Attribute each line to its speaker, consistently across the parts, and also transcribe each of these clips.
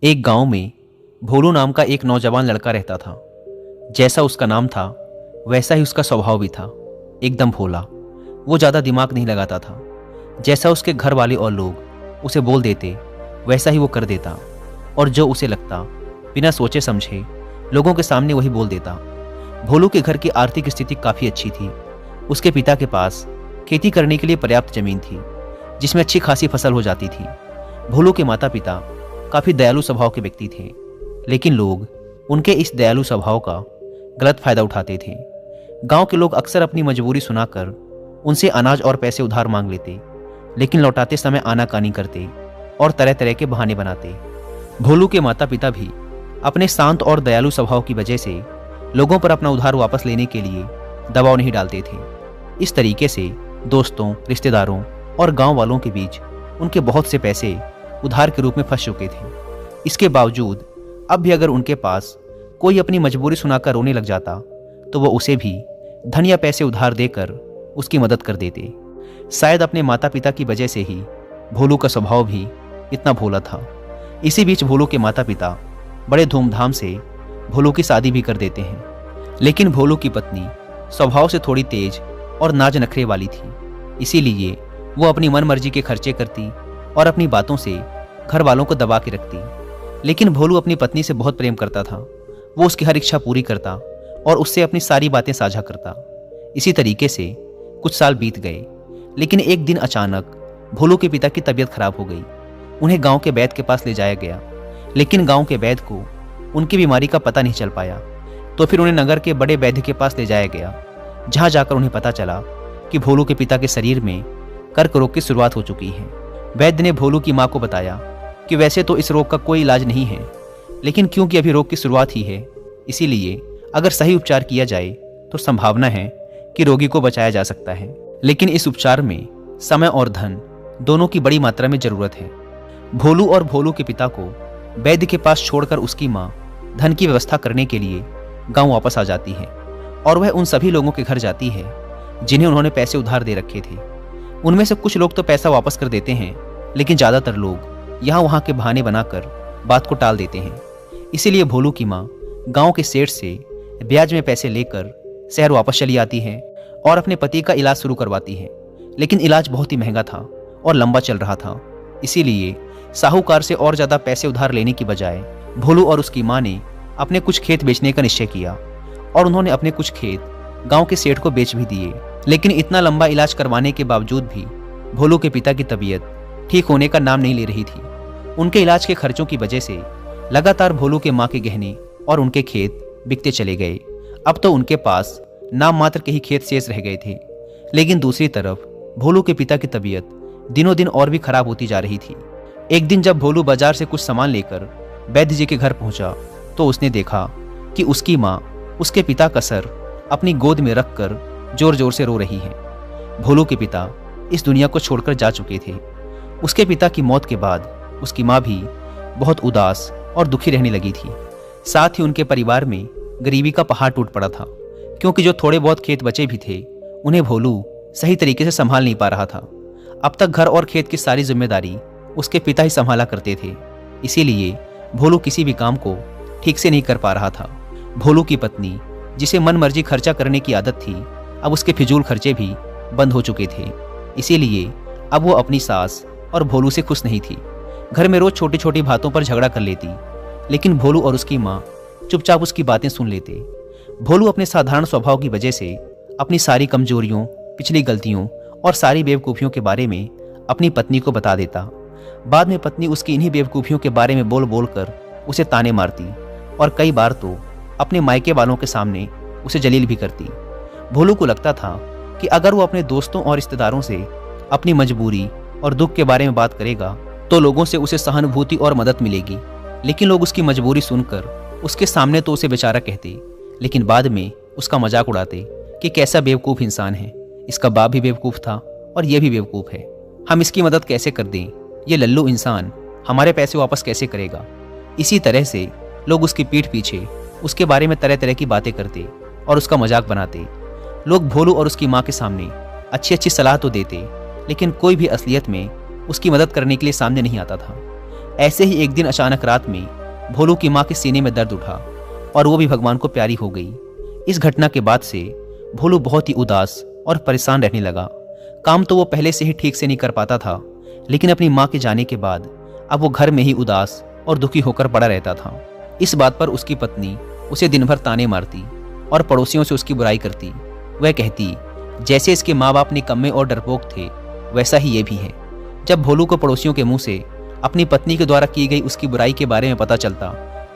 Speaker 1: एक गांव में भोलू नाम का एक नौजवान लड़का रहता था। जैसा उसका नाम था वैसा ही उसका स्वभाव भी था, एकदम भोला। वो ज़्यादा दिमाग नहीं लगाता था। जैसा उसके घर वाले और लोग उसे बोल देते वैसा ही वो कर देता, और जो उसे लगता बिना सोचे समझे लोगों के सामने वही बोल देता। भोलू के घर की आर्थिक स्थिति काफ़ी अच्छी थी। उसके पिता के पास खेती करने के लिए पर्याप्त जमीन थी, जिसमें अच्छी खासी फसल हो जाती थी। भोलू के माता पिता काफ़ी दयालु स्वभाव के व्यक्ति थे, लेकिन लोग उनके इस दयालु स्वभाव का गलत फायदा उठाते थे। गांव के लोग अक्सर अपनी मजबूरी सुनाकर उनसे अनाज और पैसे उधार मांग लेते, लेकिन लौटाते समय आनाकानी करते और तरह तरह के बहाने बनाते। भोलू के माता पिता भी अपने शांत और दयालु स्वभाव की वजह से लोगों पर अपना उधार वापस लेने के लिए दबाव नहीं डालते थे। इस तरीके से दोस्तों, रिश्तेदारों और गांव वालों के बीच उनके बहुत से पैसे उधार के रूप में फंस चुके थे। इसके बावजूद अब भी अगर उनके पास कोई अपनी मजबूरी सुनाकर रोने लग जाता तो वो उसे भी धन या पैसे उधार देकर उसकी मदद कर देते। शायद अपने माता पिता की वजह से ही भोलू का स्वभाव भी इतना भोला था। इसी बीच भोलू के माता पिता बड़े धूमधाम से भोलू की शादी भी कर देते हैं, लेकिन भोलू की पत्नी स्वभाव से थोड़ी तेज और नाज नखरे वाली थी। इसीलिए वो अपनी मनमर्जी के खर्चे करती और अपनी बातों से घर वालों को दबा के रखती। लेकिन भोलू अपनी पत्नी से बहुत प्रेम करता था। वो उसकी हर इच्छा पूरी करता और उससे अपनी सारी बातें साझा करता। इसी तरीके से कुछ साल बीत गए, लेकिन एक दिन अचानक भोलू के पिता की तबीयत खराब हो गई। उन्हें गांव के वैद्य के पास ले जाया गया, लेकिन गांव के वैद्य को उनकी बीमारी का पता नहीं चल पाया। तो फिर उन्हें नगर के बड़े वैद्य के पास ले जाया गया, जहां जाकर उन्हें पता चला कि भोलू के पिता के शरीर में कर्क रोग की शुरुआत हो चुकी है। वैद्य ने भोलू की मां को बताया कि वैसे तो इस रोग का कोई इलाज नहीं है, लेकिन क्योंकि अभी रोग की शुरुआत ही है, इसीलिए अगर सही उपचार किया जाए तो संभावना है कि रोगी को बचाया जा सकता है। लेकिन इस उपचार में समय और धन दोनों की बड़ी मात्रा में जरूरत है। भोलू और भोलू के पिता को वैद्य के पास छोड़कर उसकी मां धन की व्यवस्था करने के लिए गांव वापस आ जाती है, और वह उन सभी लोगों के घर जाती है जिन्हें उन्होंने पैसे उधार दे रखे थे। उनमें से कुछ लोग तो पैसा वापस कर देते हैं, लेकिन ज़्यादातर लोग यहाँ वहाँ के बहाने बनाकर बात को टाल देते हैं। इसीलिए भोलू की माँ गांव के सेठ से ब्याज में पैसे लेकर शहर वापस चली आती है और अपने पति का इलाज शुरू करवाती है। लेकिन इलाज बहुत ही महंगा था और लंबा चल रहा था। इसीलिए साहूकार से और ज़्यादा पैसे उधार लेने की बजाय भोलू और उसकी माँ ने अपने कुछ खेत बेचने का निश्चय किया, और उन्होंने अपने कुछ खेत गांव के सेठ को बेच भी दिए। लेकिन इतना लंबा इलाज करवाने के बावजूद भी भोलू के पिता की तबीयत ठीक होने का नाम नहीं ले रही थी। उनके इलाज के खर्चों की वजह से लगातार भोलू के माँ के गहने और उनके खेत बिकते चले गए। अब तो उनके पास नाम मात्र के ही खेत शेष रह गए थे। लेकिन दूसरी तरफ भोलू के पिता की तबीयत दिनों दिन और भी खराब होती जा रही थी। एक दिन जब भोलू बाजार से कुछ सामान लेकर वैद्य जी के घर पहुंचा तो उसने देखा कि उसकी माँ उसके पिता का सर अपनी गोद में रखकर जोर जोर से रो रही है। भोलू के पिता इस दुनिया को छोड़कर जा चुके थे। उसके पिता की मौत के बाद उसकी माँ भी बहुत उदास और दुखी रहने लगी थी। साथ ही उनके परिवार में गरीबी का पहाड़ टूट पड़ा था, क्योंकि जो थोड़े बहुत खेत बचे भी थे उन्हें भोलू सही तरीके से संभाल नहीं पा रहा था। अब तक घर और खेत की सारी जिम्मेदारी उसके पिता ही संभाला करते थे। इसीलिए भोलू किसी भी काम को ठीक से नहीं कर पा रहा था। भोलू की पत्नी, जिसे मन मर्जी खर्चा करने की आदत थी, अब उसके फिजूल खर्चे भी बंद हो चुके थे। इसीलिए अब वो अपनी सास और भोलू से खुश नहीं थी। घर में रोज छोटी छोटी बातों पर झगड़ा कर लेती, लेकिन भोलू और उसकी माँ चुपचाप उसकी बातें सुन लेते। भोलू अपने साधारण स्वभाव की वजह से अपनी सारी कमजोरियों, पिछली गलतियों और सारी बेवकूफ़ियों के बारे में अपनी पत्नी को बता देता। बाद में पत्नी उसकी इन्हीं बेवकूफ़ियों के बारे में बोल बोल कर उसे ताने मारती, और कई बार तो अपने मायके वालों के सामने उसे जलील भी करती। भोलू को लगता था कि अगर वो अपने दोस्तों और रिश्तेदारों से अपनी मजबूरी और दुख के बारे में बात करेगा तो लोगों से उसे सहानुभूति और मदद मिलेगी। लेकिन लोग उसकी मजबूरी सुनकर उसके सामने तो उसे बेचारा कहते, लेकिन बाद में उसका मजाक उड़ाते कि कैसा बेवकूफ़ इंसान है, इसका बाप भी बेवकूफ़ था और ये भी बेवकूफ़ है, हम इसकी मदद कैसे कर दें, ये लल्लू इंसान हमारे पैसे वापस कैसे करेगा। इसी तरह से लोग उसकी पीठ पीछे उसके बारे में तरह तरह की बातें करते और उसका मजाक बनाते। लोग भोलू और उसकी माँ के सामने अच्छी अच्छी सलाह तो देते, लेकिन कोई भी असलियत में उसकी मदद करने के लिए सामने नहीं आता था। ऐसे ही एक दिन अचानक रात में भोलू की माँ के सीने में दर्द उठा और वो भी भगवान को प्यारी हो गई। इस घटना के बाद से भोलू बहुत ही उदास और परेशान रहने लगा। काम तो वो पहले से ही ठीक से नहीं कर पाता था, लेकिन अपनी माँ के जाने के बाद अब वो घर में ही उदास और दुखी होकर पड़ा रहता था। इस बात पर उसकी पत्नी उसे दिन भर ताने मारती और पड़ोसियों से उसकी बुराई करती। वह कहती, जैसे इसके माँ बाप निकम्मे और डरपोक थे, वैसा ही ये भी है। जब भोलू को पड़ोसियों के मुंह से अपनी पत्नी के द्वारा की गई उसकी बुराई के बारे में पता चलता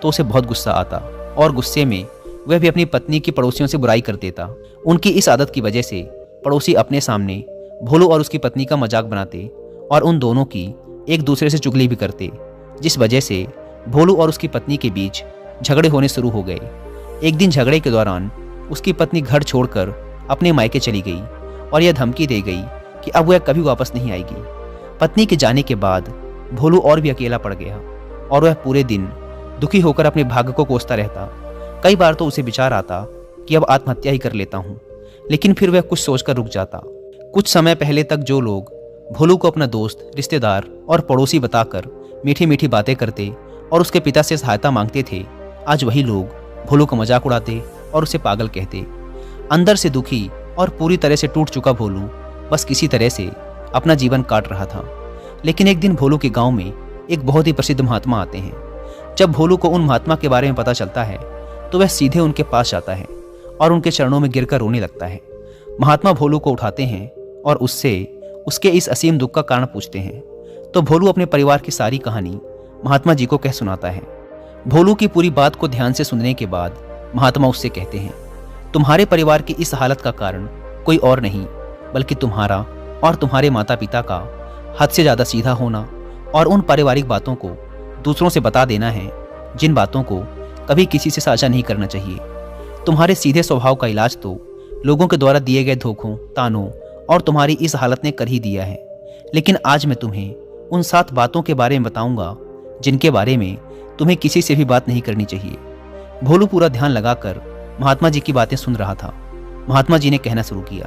Speaker 1: तो उसे बहुत गुस्सा आता और गुस्से में वह भी अपनी पत्नी की पड़ोसियों से बुराई कर देता। उनकी इस आदत की वजह से पड़ोसी अपने सामने भोलू और उसकी पत्नी का मजाक बनाते और उन दोनों की एक दूसरे से चुगली भी करते, जिस वजह से भोलू और उसकी पत्नी के बीच झगड़े होने शुरू हो गए। एक दिन झगड़े के दौरान उसकी पत्नी घर छोड़कर अपने मायके चली गई और यह धमकी दे गई कि अब वह कभी वापस नहीं आएगी। पत्नी के जाने के बाद भोलू और भी अकेला पड़ गया और वह पूरे दिन दुखी होकर अपने भाग्य को कोसता रहता। कई बार तो उसे विचार आता कि अब आत्महत्या ही कर लेता हूँ, लेकिन फिर वह कुछ सोचकर रुक जाता। कुछ समय पहले तक जो लोग भोलू को अपना दोस्त, रिश्तेदार और पड़ोसी बताकर मीठी मीठी बातें करते और उसके पिता से सहायता मांगते थे, आज वही लोग भोलू का मजाक उड़ाते और उसे पागल कहते। अंदर से दुखी और पूरी तरह से टूट चुका भोलू बस किसी तरह से अपना जीवन काट रहा था। लेकिन एक दिन भोलू के गांव में एक बहुत ही प्रसिद्ध महात्मा आते हैं। जब भोलू को उन महात्मा के बारे में पता चलता है तो वह सीधे उनके पास जाता है और उनके चरणों में गिरकर रोने लगता है। महात्मा भोलू को उठाते हैं और उससे उसके इस असीम दुख का कारण पूछते हैं। तो भोलू अपने परिवार की सारी कहानी महात्मा जी को कह सुनाता है। भोलू की पूरी बात को ध्यान से सुनने के बाद महात्मा उससे कहते हैं, तुम्हारे परिवार की इस हालत का कारण कोई और नहीं बल्कि तुम्हारा और तुम्हारे माता पिता का हद से ज़्यादा सीधा होना और उन पारिवारिक बातों को दूसरों से बता देना है जिन बातों को कभी किसी से साझा नहीं करना चाहिए। तुम्हारे सीधे स्वभाव का इलाज तो लोगों के द्वारा दिए गए धोखों, तानों और तुम्हारी इस हालत ने कर ही दिया है। लेकिन आज मैं तुम्हें उन 7 बातों के बारे में बताऊंगा जिनके बारे में तुम्हें किसी से भी बात नहीं करनी चाहिए। भोलू पूरा ध्यान लगाकर महात्मा जी की बातें सुन रहा था। महात्मा जी ने कहना शुरू किया,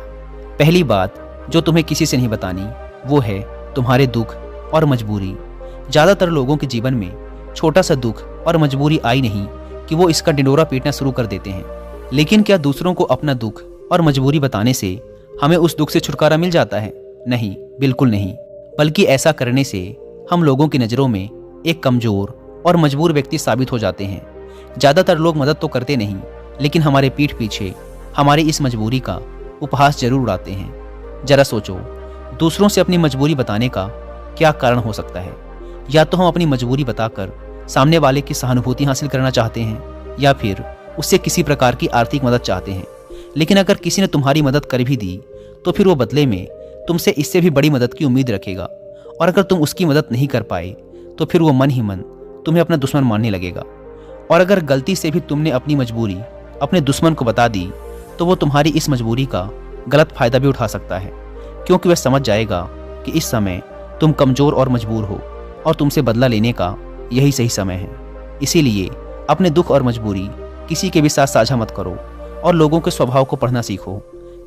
Speaker 1: पहली बात जो तुम्हें किसी से नहीं बतानी वो है तुम्हारे दुख और मजबूरी। ज़्यादातर लोगों के जीवन में छोटा सा दुख और मजबूरी आई नहीं कि वो इसका ढिंढोरा पीटना शुरू कर देते हैं। लेकिन क्या दूसरों को अपना दुख और मजबूरी बताने से हमें उस दुख से छुटकारा मिल जाता है? नहीं, बिल्कुल नहीं। बल्कि ऐसा करने से हम लोगों की नज़रों में एक कमज़ोर और मजबूर व्यक्ति साबित हो जाते हैं। ज़्यादातर लोग मदद तो करते नहीं, लेकिन हमारे पीठ पीछे हमारी इस मजबूरी का उपहास जरूर उड़ाते हैं। जरा सोचो, दूसरों से अपनी मजबूरी बताने का क्या कारण हो सकता है? या तो हम अपनी मजबूरी बताकर सामने वाले की सहानुभूति हासिल करना चाहते हैं या फिर उससे किसी प्रकार की आर्थिक मदद चाहते हैं। लेकिन अगर किसी ने तुम्हारी मदद कर भी दी तो फिर वो बदले में तुमसे इससे भी बड़ी मदद की उम्मीद रखेगा, और अगर तुम उसकी मदद नहीं कर पाए तो फिर वो मन ही मन तुम्हें अपना दुश्मन मानने लगेगा। और अगर गलती से भी तुमने अपनी मजबूरी अपने दुश्मन को बता दी तो वो तुम्हारी इस मजबूरी का गलत फायदा भी उठा सकता है, क्योंकि वह समझ जाएगा कि इस समय तुम कमज़ोर और मजबूर हो और तुमसे बदला लेने का यही सही समय है। इसीलिए अपने दुख और मजबूरी किसी के भी साथ साझा मत करो और लोगों के स्वभाव को पढ़ना सीखो,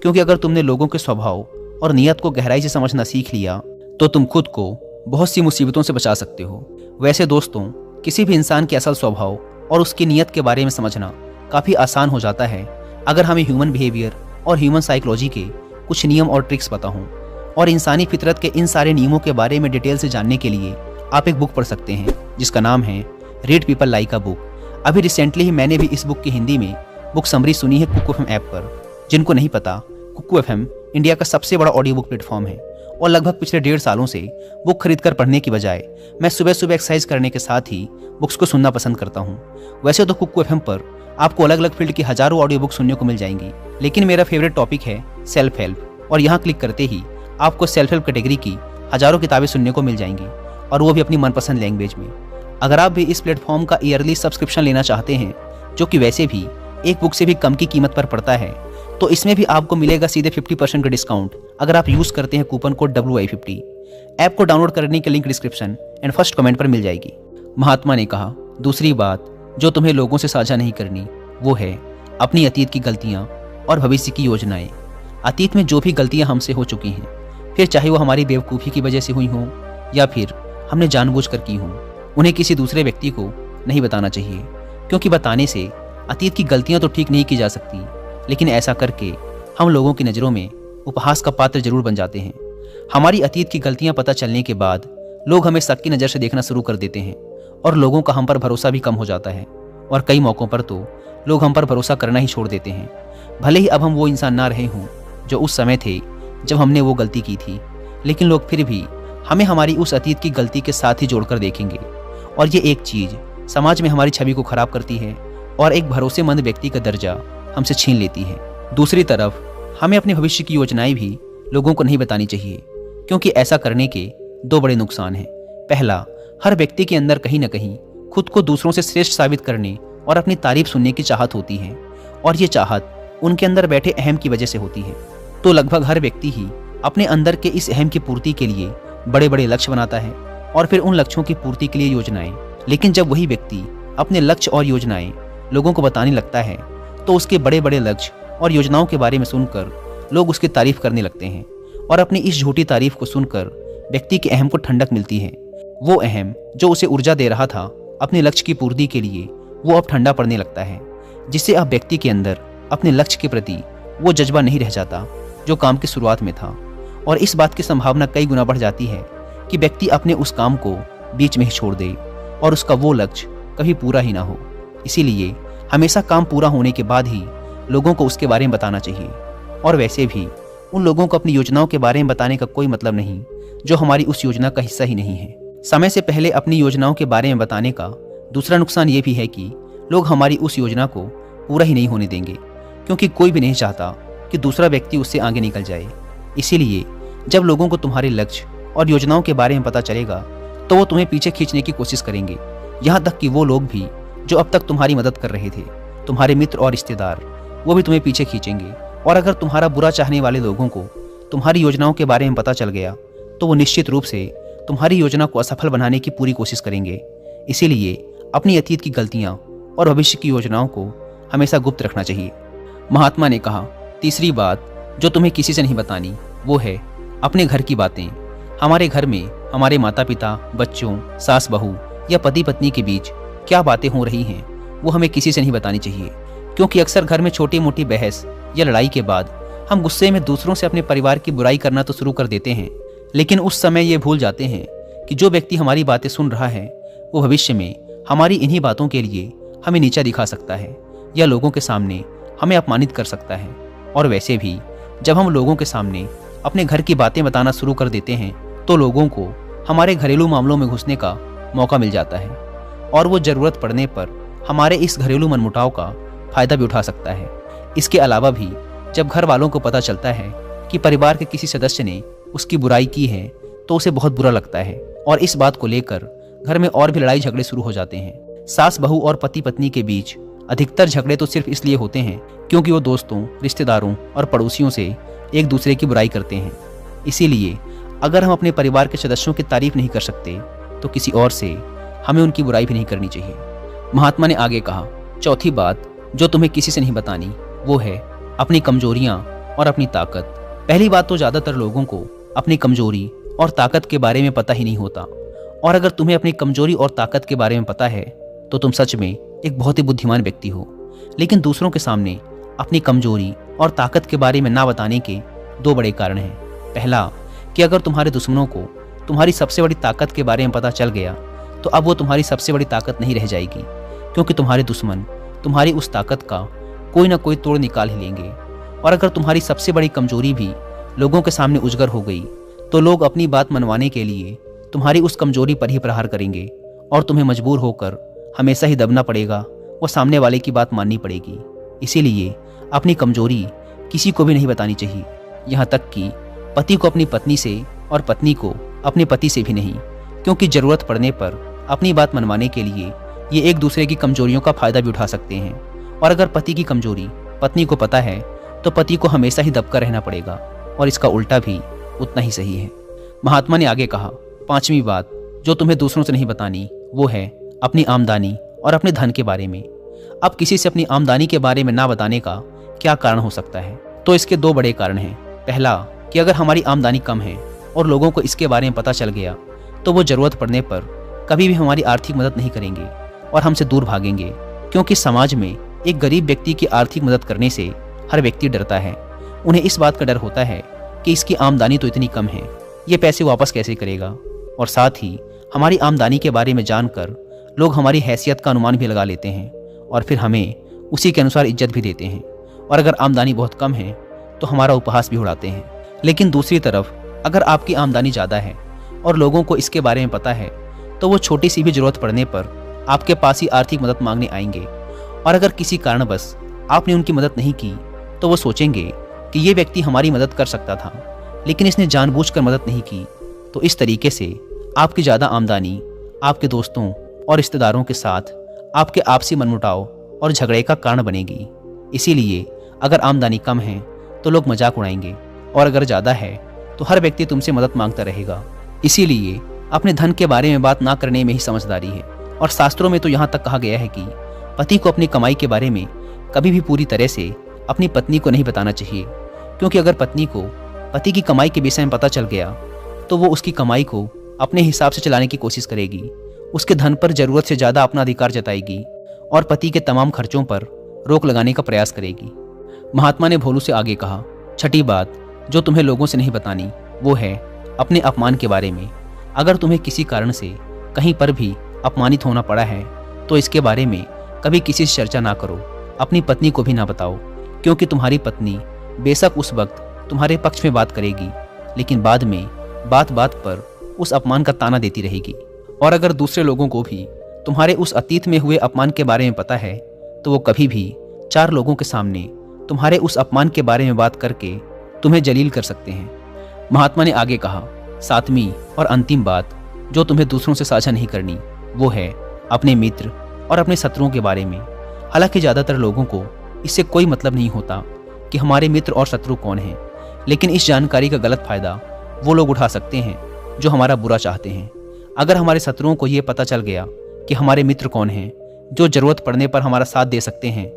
Speaker 1: क्योंकि अगर तुमने लोगों के स्वभाव और नियत को गहराई से समझना सीख लिया तो तुम खुद को बहुत सी मुसीबतों से बचा सकते हो। वैसे दोस्तों, किसी भी इंसान के असल स्वभाव और उसकी नियत के बारे में समझना काफ़ी आसान हो जाता है अगर हमें ह्यूमन बिहेवियर और ह्यूमन साइकोलॉजी के कुछ नियम और ट्रिक्स पता हों। और इंसानी फितरत के इन सारे नियमों के बारे में डिटेल से जानने के लिए आप एक बुक पढ़ सकते हैं जिसका नाम है read people like a book. अभी रिसेंटली ही मैंने भी इस बुक की हिंदी में बुक समरी सुनी है कुकू एफएम ऐप पर। जिनको नहीं पता, कुकू एफएम इंडिया का सबसे बड़ा ऑडियो बुक प्लेटफॉर्म है और लगभग पिछले 1.5 सालों से बुक खरीद कर पढ़ने की बजाय मैं सुबह सुबह एक्सरसाइज करने के साथ ही बुक्स को सुनना पसंद करता हूँ। वैसे तो कुकू एफएम पर आपको अलग अलग फील्ड की हजारों ऑडियो बुक सुनने को मिल जाएंगी, लेकिन मेरा फेवरेट टॉपिक है सेल्फ हेल्प, और यहाँ क्लिक करते ही आपको सेल्फ हेल्प कैटेगरी की हजारों किताबें सुनने को मिल जाएंगी, और वो भी अपनी मनपसंद लैंग्वेज में। अगर आप भी इस प्लेटफॉर्म का ईयरली सब्सक्रिप्शन लेना चाहते हैं, जो कि वैसे भी एक बुक से भी कम की कीमत पर पड़ता है, तो इसमें भी आपको मिलेगा सीधे 50% का डिस्काउंट अगर आप यूज़ करते हैं कूपन कोड WI50। ऐप को डाउनलोड करने की link description and first comment पर मिल जाएगी। महात्मा ने कहा, दूसरी बात जो तुम्हें लोगों से साझा नहीं करनी वो है अपनी अतीत की गलतियाँ और भविष्य की योजनाएं। अतीत में जो भी गलतियाँ हमसे हो चुकी हैं, फिर चाहे वो हमारी बेवकूफ़ी की वजह से हुई हों या फिर हमने जानबूझकर की हों, उन्हें किसी दूसरे व्यक्ति को नहीं बताना चाहिए, क्योंकि बताने से अतीत की गलतियां तो ठीक नहीं की जा सकती, लेकिन ऐसा करके हम लोगों की नज़रों में उपहास का पात्र जरूर बन जाते हैं। हमारी अतीत की गलतियां पता चलने के बाद लोग हमें शक की नज़र से देखना शुरू कर देते हैं और लोगों का हम पर भरोसा भी कम हो जाता है, और कई मौक़ों पर तो लोग हम पर भरोसा करना ही छोड़ देते हैं। भले ही अब हम वो इंसान ना रहे हों जो उस समय थे जब हमने वो गलती की थी, लेकिन लोग फिर भी हमें हमारी उस अतीत की गलती के साथ ही जोड़कर देखेंगे, और ये एक चीज़ समाज में हमारी छवि को खराब करती है और एक भरोसेमंद व्यक्ति का दर्जा हमसे छीन लेती है। दूसरी तरफ हमें अपने भविष्य की योजनाएं भी लोगों को नहीं बतानी चाहिए, क्योंकि ऐसा करने के दो बड़े नुकसान हैं। पहला, हर व्यक्ति के अंदर कहीं ना कहीं खुद को दूसरों से श्रेष्ठ साबित करने और अपनी तारीफ सुनने की चाहत होती है, और ये चाहत उनके अंदर बैठे अहम की वजह से होती है। तो लगभग हर व्यक्ति ही अपने अंदर के इस अहम की पूर्ति के लिए बड़े बड़े लक्ष्य बनाता है और फिर उन लक्ष्यों की पूर्ति के लिए योजनाएं। लेकिन जब वही व्यक्ति अपने लक्ष्य और योजनाएं लोगों को बताने लगता है तो उसके बड़े बड़े लक्ष्य और योजनाओं के बारे में सुनकर लोग उसकी तारीफ करने लगते हैं, और अपनी इस झूठी तारीफ को सुनकर व्यक्ति के अहम को ठंडक मिलती है। वो अहम जो उसे ऊर्जा दे रहा था अपने लक्ष्य की पूर्ति के लिए, वो अब ठंडा पड़ने लगता है, जिससे अब व्यक्ति के अंदर अपने लक्ष्य के प्रति वो जज्बा नहीं रह जाता जो काम की शुरुआत में था। और इस बात की संभावना कई गुना बढ़ जाती है कि व्यक्ति अपने उस काम को बीच में ही छोड़ दे और उसका वो लक्ष्य कभी पूरा ही ना हो। इसीलिए हमेशा काम पूरा होने के बाद ही लोगों को उसके बारे में बताना चाहिए, और वैसे भी उन लोगों को अपनी योजनाओं के बारे में बताने का कोई मतलब नहीं जो हमारी उस योजना का हिस्सा ही नहीं है। समय से पहले अपनी योजनाओं के बारे में बताने का दूसरा नुकसान ये भी है कि लोग हमारी उस योजना को पूरा ही नहीं होने देंगे, क्योंकि कोई भी नहीं चाहता कि दूसरा व्यक्ति उससे आगे निकल जाए। इसीलिए जब लोगों को तुम्हारे लक्ष्य और योजनाओं के बारे में पता चलेगा तो वो तुम्हें पीछे खींचने की कोशिश करेंगे, यहाँ तक कि वो लोग भी जो अब तक तुम्हारी मदद कर रहे थे, तुम्हारे मित्र और रिश्तेदार, वो भी तुम्हें पीछे खींचेंगे। और अगर तुम्हारा बुरा चाहने वाले लोगों को तुम्हारी योजनाओं के बारे में पता चल गया तो वो निश्चित रूप से तुम्हारी योजना को असफल बनाने की पूरी कोशिश करेंगे। इसीलिए अपनी अतीत की गलतियां और भविष्य की योजनाओं को हमेशा गुप्त रखना चाहिए। महात्मा ने कहा, तीसरी बात जो तुम्हें किसी से नहीं बतानी वो है अपने घर की बातें। हमारे घर में हमारे माता पिता, बच्चों, सास बहू या पति पत्नी के बीच क्या बातें हो रही हैं वो हमें किसी से नहीं बतानी चाहिए, क्योंकि अक्सर घर में छोटी मोटी बहस या लड़ाई के बाद हम गुस्से में दूसरों से अपने परिवार की बुराई करना तो शुरू कर देते हैं, लेकिन उस समय ये भूल जाते हैं कि जो व्यक्ति हमारी बातें सुन रहा है वो भविष्य में हमारी इन्हीं बातों के लिए हमें नीचा दिखा सकता है या लोगों के सामने हमें अपमानित कर सकता है। और वैसे भी जब हम लोगों के सामने अपने घर की बातें बताना शुरू कर देते हैं तो लोगों को हमारे घरेलू मामलों में घुसने का मौका मिल जाता है, और वो ज़रूरत पड़ने पर हमारे इस घरेलू मनमुटाव का फायदा भी उठा सकता है। इसके अलावा भी जब घर वालों को पता चलता है कि परिवार के किसी सदस्य ने उसकी बुराई की है तो उसे बहुत बुरा लगता है, और इस बात को लेकर घर में और भी लड़ाई झगड़े शुरू हो जाते हैं। सास बहू और पति पत्नी के बीच अधिकतर झगड़े तो सिर्फ इसलिए होते हैं क्योंकि वो दोस्तों, रिश्तेदारों और पड़ोसियों से एक दूसरे की बुराई करते हैं। इसीलिए अगर हम अपने परिवार के सदस्यों की तारीफ नहीं कर सकते तो किसी और से हमें उनकी बुराई भी नहीं करनी चाहिए। महात्मा ने आगे कहा, चौथी बात जो तुम्हें किसी से नहीं बतानी वो है अपनी कमजोरियां और अपनी ताकत। पहली बात तो ज़्यादातर लोगों को अपनी कमजोरी और ताकत के बारे में पता ही नहीं होता, और अगर तुम्हें अपनी कमजोरी और ताकत के बारे में पता है तो तुम सच में एक बहुत ही बुद्धिमान व्यक्ति हो। लेकिन दूसरों के सामने अपनी कमजोरी और ताकत के बारे में ना बताने के दो बड़े कारण हैं। पहला कि अगर तुम्हारे दुश्मनों को तुम्हारी सबसे बड़ी ताकत के बारे में पता चल गया तो अब वो तुम्हारी सबसे बड़ी ताकत नहीं रह जाएगी, क्योंकि तुम्हारे दुश्मन तुम्हारी उस ताकत का कोई ना कोई तोड़ निकाल ही लेंगे। और अगर तुम्हारी सबसे बड़ी कमजोरी भी लोगों के सामने उजागर हो गई तो लोग अपनी बात मनवाने के लिए तुम्हारी उस कमजोरी पर ही प्रहार करेंगे, और तुम्हें मजबूर होकर हमेशा ही दबना पड़ेगा व सामने वाले की बात माननी पड़ेगी। इसीलिए अपनी कमजोरी किसी को भी नहीं बतानी चाहिए, यहाँ तक कि पति को अपनी पत्नी से और पत्नी को अपने पति से भी नहीं, क्योंकि ज़रूरत पड़ने पर अपनी बात मनवाने के लिए ये एक दूसरे की कमजोरियों का फायदा भी उठा सकते हैं। और अगर पति की कमजोरी पत्नी को पता है तो पति को हमेशा ही दबकर रहना पड़ेगा, और इसका उल्टा भी उतना ही सही है। महात्मा ने आगे कहा, पांचवी बात जो तुम्हें दूसरों से नहीं बतानी वो है अपनी आमदनी और अपने धन के बारे में। अब किसी से अपनी आमदनी के बारे में ना बताने का क्या कारण हो सकता है? तो इसके दो बड़े कारण हैं। पहला कि अगर हमारी आमदनी कम है और लोगों को इसके बारे में पता चल गया तो वो ज़रूरत पड़ने पर कभी भी हमारी आर्थिक मदद नहीं करेंगे और हमसे दूर भागेंगे, क्योंकि समाज में एक गरीब व्यक्ति की आर्थिक मदद करने से हर व्यक्ति डरता है। उन्हें इस बात का डर होता है कि इसकी आमदनी तो इतनी कम है, ये पैसे वापस कैसे करेगा। और साथ ही हमारी आमदनी के बारे में जानकर लोग हमारी हैसियत का अनुमान भी लगा लेते हैं और फिर हमें उसी के अनुसार इज्जत भी देते हैं, और अगर आमदनी बहुत कम है तो हमारा उपहास भी उड़ाते हैं। लेकिन दूसरी तरफ अगर आपकी आमदनी ज़्यादा है और लोगों को इसके बारे में पता है, तो वो छोटी सी भी ज़रूरत पड़ने पर आपके पास ही आर्थिक मदद मांगने आएंगे। और अगर किसी कारणवश आपने उनकी मदद नहीं की तो वो सोचेंगे कि ये व्यक्ति हमारी मदद कर सकता था, लेकिन इसने जानबूझकर मदद नहीं की। तो इस तरीके से आपकी ज़्यादा आमदनी आपके दोस्तों और रिश्तेदारों के साथ आपके आपसी मनमुटाव और झगड़े का कारण बनेगी। इसीलिए अगर आमदनी कम है तो लोग मजाक उड़ाएंगे, और अगर ज़्यादा है तो हर व्यक्ति तुमसे मदद मांगता रहेगा। इसीलिए अपने धन के बारे में बात ना करने में ही समझदारी है। और शास्त्रों में तो यहाँ तक कहा गया है कि पति को अपनी कमाई के बारे में कभी भी पूरी तरह से अपनी पत्नी को नहीं बताना चाहिए, क्योंकि अगर पत्नी को पति की कमाई के विषय में पता चल गया तो वो उसकी कमाई को अपने हिसाब से चलाने की कोशिश करेगी, उसके धन पर ज़रूरत से ज़्यादा अपना अधिकार जताएगी और पति के तमाम खर्चों पर रोक लगाने का प्रयास करेगी। महात्मा ने भोलू से आगे कहा, छठी बात जो तुम्हें लोगों से नहीं बतानी वो है अपने अपमान के बारे में। अगर तुम्हें किसी कारण से कहीं पर भी अपमानित होना पड़ा है तो इसके बारे में कभी किसी से चर्चा ना करो, अपनी पत्नी को भी ना बताओ, क्योंकि तुम्हारी पत्नी बेशक उस वक्त तुम्हारे पक्ष में बात करेगी, लेकिन बाद में बात बात पर उस अपमान का ताना देती रहेगी। और अगर दूसरे लोगों को भी तुम्हारे उस अतीत में हुए अपमान के बारे में पता है तो वो कभी भी 4 लोगों के सामने तुम्हारे उस अपमान के बारे में बात करके तुम्हें जलील कर सकते हैं। महात्मा ने आगे कहा, 7वीं और अंतिम बात जो तुम्हें दूसरों से साझा नहीं करनी वो है अपने मित्र और अपने शत्रुओं के बारे में। हालांकि ज़्यादातर लोगों को इससे कोई मतलब नहीं होता कि हमारे मित्र और शत्रु कौन हैं, लेकिन इस जानकारी का गलत फायदा वो लोग उठा सकते हैं जो हमारा बुरा चाहते हैं। अगर हमारे शत्रुओं को ये पता चल गया कि हमारे मित्र कौन हैं जो ज़रूरत पड़ने पर हमारा साथ दे सकते हैं,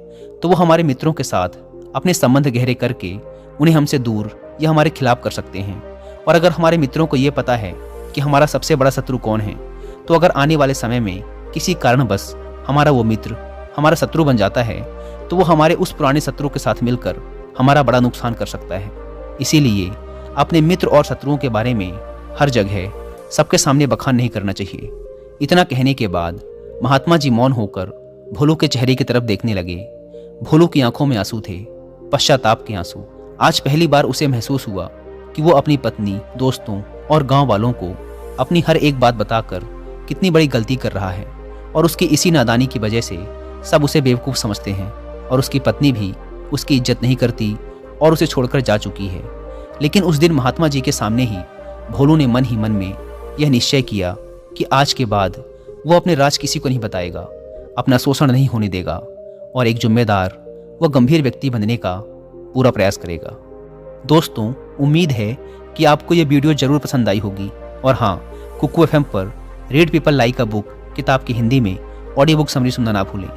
Speaker 1: तो वो हमारे मित्रों के साथ अपने संबंध गहरे करके उन्हें हमसे दूर या हमारे खिलाफ कर सकते हैं। और अगर हमारे मित्रों को ये पता है कि हमारा सबसे बड़ा शत्रु कौन है, तो अगर आने वाले समय में किसी कारणवश हमारा वो मित्र हमारा शत्रु बन जाता है तो वो हमारे उस पुराने शत्रु के साथ मिलकर हमारा बड़ा नुकसान कर सकता है। इसीलिए अपने मित्र और शत्रुओं के बारे में हर जगह सबके सामने बखान नहीं करना चाहिए। इतना कहने के बाद महात्मा जी मौन होकर भोलू के चेहरे की तरफ देखने लगे। भोलू की आंखों में आंसू थे, पश्चाताप के आंसू। आज पहली बार उसे महसूस हुआ कि वो अपनी पत्नी, दोस्तों और गांव वालों को अपनी हर एक बात बताकर कितनी बड़ी गलती कर रहा है, और उसकी इसी नादानी की वजह से सब उसे बेवकूफ़ समझते हैं और उसकी पत्नी भी उसकी इज्जत नहीं करती और उसे छोड़कर जा चुकी है। लेकिन उस दिन महात्मा जी के सामने ही भोलू ने मन ही मन में यह निश्चय किया कि आज के बाद वो अपने राज किसी को नहीं बताएगा, अपना शोषण नहीं होने देगा और एक जिम्मेदार व गंभीर व्यक्ति बनने का पूरा प्रयास करेगा। दोस्तों, उम्मीद है कि आपको ये वीडियो जरूर पसंद आई होगी। और हाँ, कुकू FM पर read people like a book किताब की हिंदी में ऑडियो बुक समरी सुनना ना भूलें।